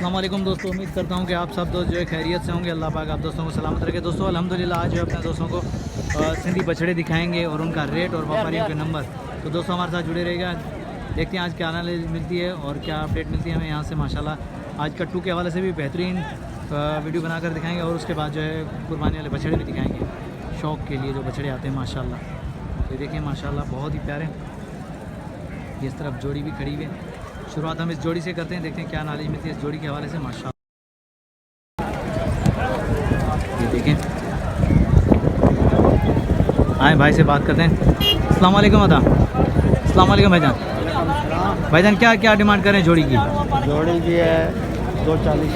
अस्सलाम वालेकुम दोस्तों, उम्मीद करता हूँ कि आप सब दोस्त जो है खैरियत से होंगे। अल्लाह पाक आप दोस्तों को सलामत रखे। दोस्तों अल्हम्दुलिल्लाह आज जो है अपने दोस्तों को सिंधी बछड़े दिखाएंगे और उनका रेट और व्यापारियों के नंबर। तो दोस्तों हमारे साथ जुड़े रहेगा, देखते हैं आज क्या एनालिसिस मिलती है और क्या अपडेट मिलती है हमें यहाँ से। माशाल्लाह आज कट्टू के हवाले से भी बेहतरीन वीडियो बनाकर दिखाएंगे और उसके बाद जो है कुर्बानी वाले बछड़े भी दिखाएंगे, शौक़ के लिए जो बछड़े आते हैं माशाल्लाह। ये देखिए माशाल्लाह बहुत ही प्यारे। इस तरफ जोड़ी भी खड़ी हुई है। शुरुआत हम इस जोड़ी से करते हैं, देखते हैं क्या नॉलेज मिलती है इस जोड़ी के हवाले से माशाल्लाह। ये देखें, आए भाई से बात करते हैं। अस्सलाम वालेकुम अदा। अस्सलाम वालेकुम भाईजान। भाईजान क्या क्या डिमांड करें जोड़ी की? जोड़ी की है 240।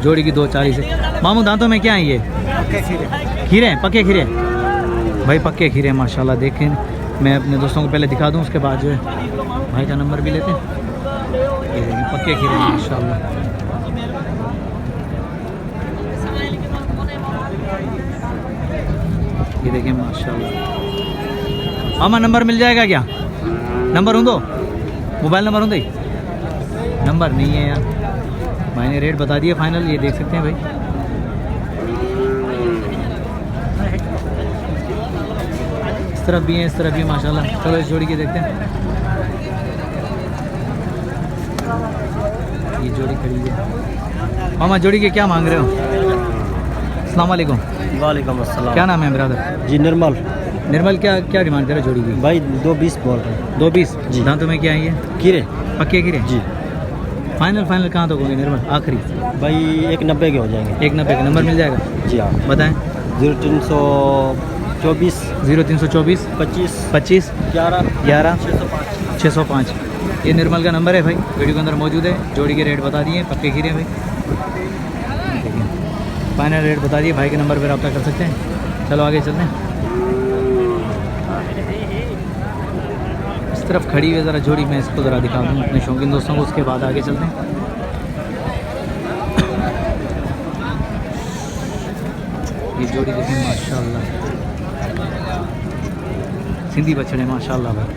जोड़ी की 240 है। मामू दांतों में क्या है ये? पक्के खीरे। खीरे हैं, पक्के खीरे भाई, पक्के खीरे माशाल्लाह। देखें मैं अपने दोस्तों को पहले दिखा दूं, उसके बाद जो है भाई का नंबर भी लेते हैं। ये पक्के खीरे माशाल्लाह। ये देखिए माशाल्लाह। मामा नंबर मिल जाएगा क्या? नंबर हूँ दो, मोबाइल नंबर हूँ दे? नंबर नहीं है यार, भाई ने रेट बता दिया फाइनल। ये देख सकते हैं भाई, इस तरफ भी है इस तरफ भी माशाल्लाह। चलो इस जोड़ी के देखते हैं। ये जोड़ी खड़ी है। मामा जोड़ी के क्या मांग रहे हो? अस्सलाम वालेकुम। वालेकुम अस्सलाम। क्या नाम है ब्रदर? जी निर्मल। निर्मल क्या क्या डिमांड करे जोड़ी की? भाई 220 बोल रहे हैं। 220 जी। दांतों में क्या है ये? खीरे। पक्के खीरे जी। फाइनल फाइनल कहाँ तक होगी निर्मल? आखिरी भाई 190 के हो जाएंगे। 190 का नंबर मिल जाएगा? जी हाँ बताएं। 0324 0324 25 25 11 11 605। 605। ये निर्मल का नंबर है भाई, वीडियो के अंदर मौजूद है। जोड़ी के रेट बता दिए, पक्के खीरे भाई। देखिए फाइनल रेट बता दिए, भाई के नंबर पर रब्ता कर सकते हैं। चलो आगे चलते हैं। इस तरफ खड़ी हुई ज़रा जोड़ी मैं इसको ज़रा दिखा दूँ अपने शौकीन दोस्तों को, उसके बाद आगे चलते हैं। ये जोड़ी देखें माशाल्लाह, सिंधी बछड़े माशाल्लाह भाई।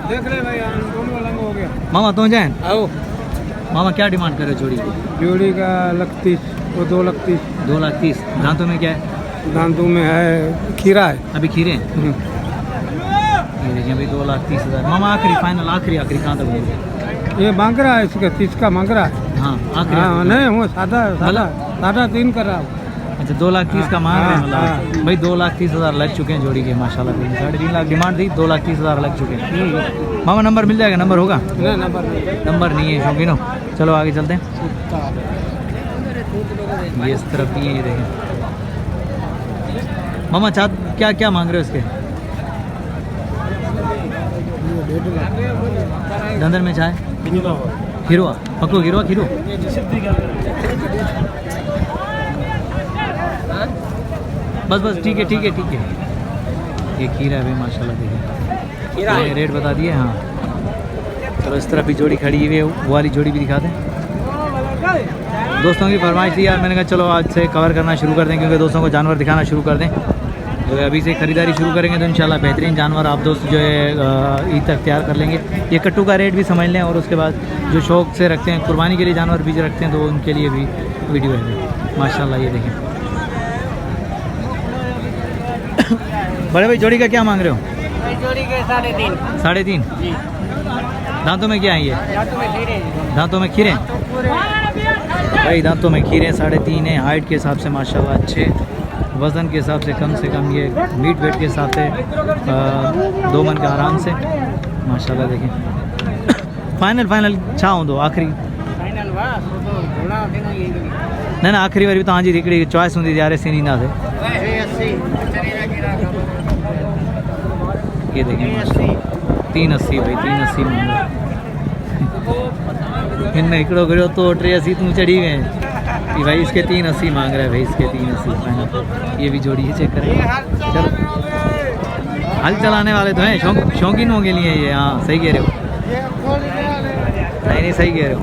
देख ले भाई दोनों अलग हो गया। मामा तो जाए आओ। मामा क्या डिमांड करे जोड़ी की? जोड़ी का 130 और 230। 230। दांतों में क्या है? दांतों में है खीरा है। अभी खीरे हैं। ये देखिए अभी 2,30,000। मामा आखिरी फाइनल आखिरी कहाँ तक होगी? ये मांग रहा है, इसका 30 का मांग रहा है। हाँ आखिरी। हाँ नहीं वो सादा 3 कर रहा हूँ। अच्छा 2,30,000 का मांग रहे हैं हाँ, मतलब भाई। 2,30,000 लग चुके हैं जोड़ी के माशाल्लाह। 3.5 लाख डिमांड थी, 2,30,000 लग चुके हैं। मामा नंबर मिल जाएगा? नंबर होगा? नंबर नहीं है शौकीनो। चलो आगे चलते हैं। ये इस तरफ भी है, ये देखें मामा चाँद क्या क्या मांग रहे हो इसके? दंदर में चाय खीरो पक्को खीरो खीरो। बस बस ठीक है ठीक है ठीक है। ये खीरा है भाई माशाल्लाह। देखिए रेट बता दिए। हाँ चलो इस तरफ भी जोड़ी खड़ी हुई है, वो वाली जोड़ी भी दिखा दें। दोस्तों की फरमाइश थी यार, मैंने कहा चलो आज से कवर करना शुरू कर दें, क्योंकि दोस्तों को जानवर दिखाना शुरू कर दें। तो अभी से ख़रीदारी शुरू करेंगे तो इंशाल्लाह बेहतरीन जानवर आप दोस्त जो है ईद तक तैयार कर लेंगे। ये कट्टू का रेट भी समझ लें, और उसके बाद जो शौक़ से रखते हैं कुर्बानी के लिए जानवर भी रखते हैं, तो उनके लिए भी वीडियो है माशाल्लाह। ये देखें बड़े भाई जोड़ी का क्या मांग रहे हो? जोड़ी के 3.5। 3.5। दांतों में क्या है ये? दांतों में खीरे भाई, दांतों में खीरे 3.5 है। हाइट के हिसाब से माशाल्लाह अच्छे, वज़न के हिसाब से कम ये मीट वेट के हिसाब से 2 मन का आराम से माशाल्लाह। देखें फाइनल छा दो आखिरी न आखिरी वारी तव्हांजी हिकिड़ी चॉइस हूंदी यार सीन ईंदासीं। ये देखें 380 भाई, 380 हिन हिकिड़ो गिरियो तो 380 तू चढ़ी गए कि भाई इसके 380 मांग रहा है भाई, इसके 380 फाइनल। ये भी जोड़ी है, चेक करें। चलो हल चलाने वाले तो हैं, शौकीनों के लिए ये। हाँ सही कह रहे हो, नहीं सही कह रहे हो।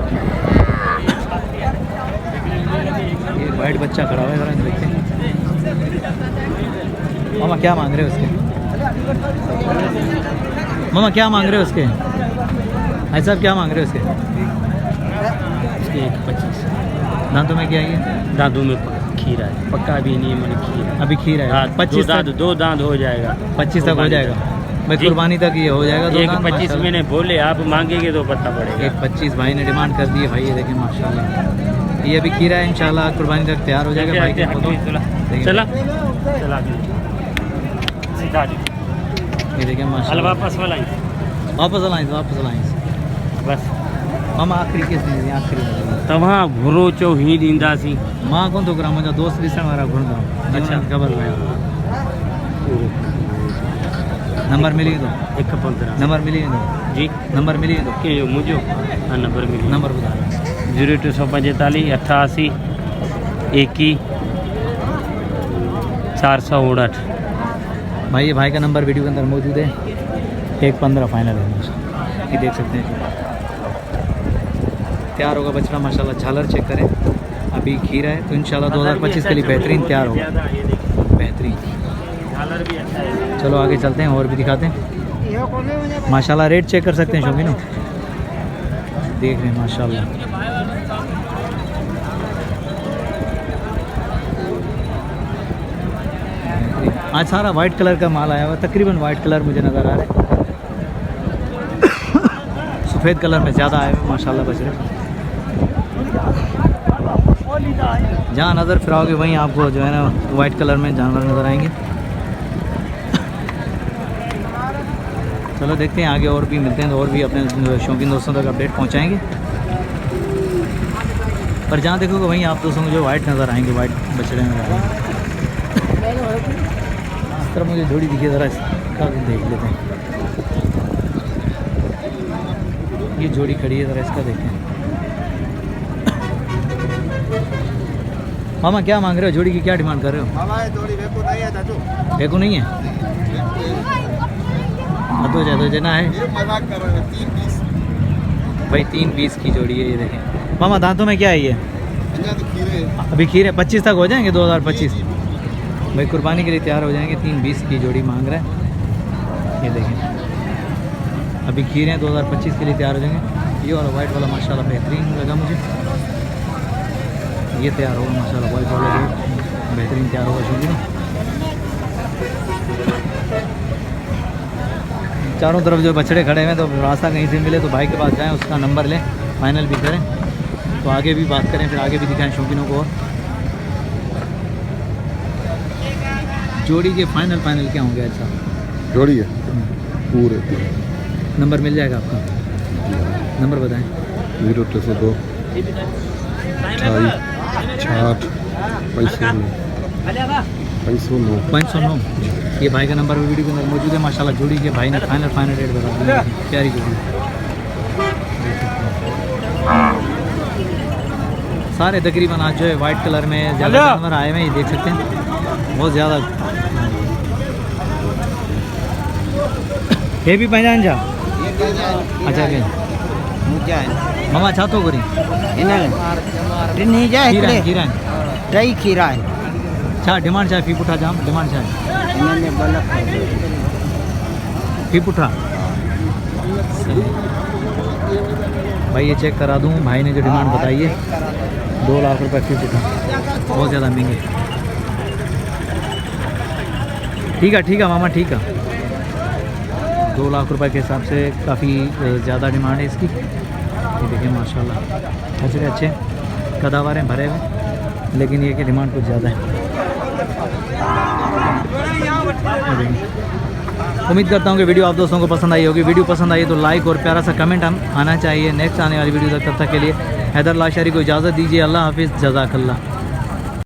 ये वाइट बच्चा खड़ा हुआ है, जरा देखते हैं। मामा क्या मांग रहे हो उसके? मामा क्या मांग रहे हो उसके? भाई साहब क्या मांग रहे हो उसके? 125। दांतों में क्या है? दांतों में खीरा है, पक्का भी नहीं है, मैंने खीरा अभी खीरा है। हाँ, 25 दो दांत हो जाएगा, 25 तक हो जाएगा भाई, जी। कुर्बानी तक ये हो जाएगा। एक 25 मैंने बोले, आप मांगेंगे तो पता पड़ेगा। एक 25 भाई ने डिमांड कर दी है भाई, ये देखें माशाल्लाह। ये अभी खीरा है, इंशाल्लाह कुर्बानी तक तैयार हो जाएगा भाई के फोटो। देखिए। चला सीधा जी। ये देखें माशाल्लाह। वापस वाला वापस लाइन बस मामा आखिरी केस नहीं आखिरी तव्हां घुरो चो ही ॾींदासीं। मां कोन थो करा, मुंहिंजा दोस्त ॾिसण वारा घुरंदा। अच्छा। ख़बर पए नंबर मिली वेंदो? 115 नंबर मिली वेंदो? जी। नंबर मिली वेंदो? कंहिंजो? मुंहिंजो? हाँ, नंबर मिली। नंबर ॿुधायो। 0345 88 21 458। भाई ये भाई का नंबर वीडियो के अंदर मौजूद है। 115 फाइनल है, ये देख सकते हैं। तैयार होगा बछड़ा माशाल्लाह। झालर चेक करें, अभी खीरा है तो इंशाल्लाह 2025 के लिए बेहतरीन तैयार होगा, बेहतरीन। भी अच्छा है। चलो आगे चलते हैं और भी दिखाते हैं माशाल्लाह। रेट चेक कर सकते हैं शौकीनो, देख रहे हैं माशाल्लाह। आज सारा वाइट कलर का माल आया हुआ, तकरीबन वाइट कलर मुझे नज़र आ रहा है। सफ़ेद कलर में ज़्यादा आए हुए माशाल्लाह बछड़े। जहाँ नज़र फिराओगे वहीं आपको जो है ना वाइट कलर में जानवर नज़र आएंगे। चलो देखते हैं आगे और भी मिलते हैं तो और भी अपने शौकीन दोस्तों तक अपडेट पहुँचाएँगे। पर जहाँ देखोगे वहीं आप दोस्तों को जो वाइट नज़र आएंगे, वाइट बछड़े नज़र आएंगे। इस तरह मुझे जोड़ी दिखी, ज़रा इसका भी देख लेते हैं। ये जोड़ी खड़ी है, ज़रा इसका देखें। मामा क्या मांग रहे हो? जोड़ी की क्या डिमांड कर रहे हो? मामा ये जोड़ी बेकू नहीं है चाचू, देखो नहीं है दो जना है ये मजाक कर रहे हैं। 3 पीस भाई, 3 पीस की जोड़ी है ये देखें। मामा दांतों में क्या है ये? तो खीरे अभी खीरे 25 तक हो जाएंगे 2025 भाई, कुर्बानी के लिए तैयार हो जाएंगे। 3 20 की जोड़ी मांग रहा है, ये देखें। अभी खीरे हैं 2025 के लिए तैयार हो जाएंगे। ये वाला वाइट वाला माशाल्लाह बेहतरीन लगा मुझे, ये तैयार होगा माशाल्लाह। वाइट वाला जो बेहतरीन तैयार होगा शौकीनो। चारों तरफ जो बछड़े खड़े हैं तो रास्ता कहीं से मिले तो भाई के पास जाएं, उसका नंबर लें, फाइनल भी करें तो आगे भी बात करें, फिर आगे भी दिखाएं शौकीनों को। जोड़ी के फाइनल क्या होंगे? अच्छा जोड़ी है पूरे नंबर मिल जाएगा आपका? नंबर बताएं। 0302 28 60 509 509। ये भाई का नंबर वीडियो के अंदर मौजूद है माशाल्लाह। जोड़ी के भाई ने फाइनल रेट बता दिया, प्यारी जोड़ी। सारे तकरीबन आज जो है वाइट कलर में ज़्यादा जानवर आए हुए हैं, ये देख सकते हैं बहुत ज़्यादा। ये भी पहचान जा अच्छा क्या मामा छा तो करी खीरा टई खीरा है छा डिमांड छा फी पुठा जाम डिमांड छा फी पुठा भाई ये चेक करा दूँ। भाई ने जो डिमांड बताई है 2 लाख रुपए फी पुठा, बहुत ज़्यादा महंगे। ठीक है मामा, ठीक है। 2 लाख रुपए के हिसाब से काफ़ी ज़्यादा डिमांड है इसकी। ये देखिए माशाल्लाह बछड़े अच्छे कदावर हैं, भरे हुए, लेकिन ये कि डिमांड कुछ ज़्यादा है। उम्मीद करता हूँ कि वीडियो आप दोस्तों को पसंद आई होगी। वीडियो पसंद आई तो लाइक और प्यारा सा कमेंट आना चाहिए। नेक्स्ट आने वाली वीडियो तक, तब तक के लिए हैदर लाशारी को इजाज़त दीजिए। अल्लाह हाफिज़, जज़ाकल्लाह।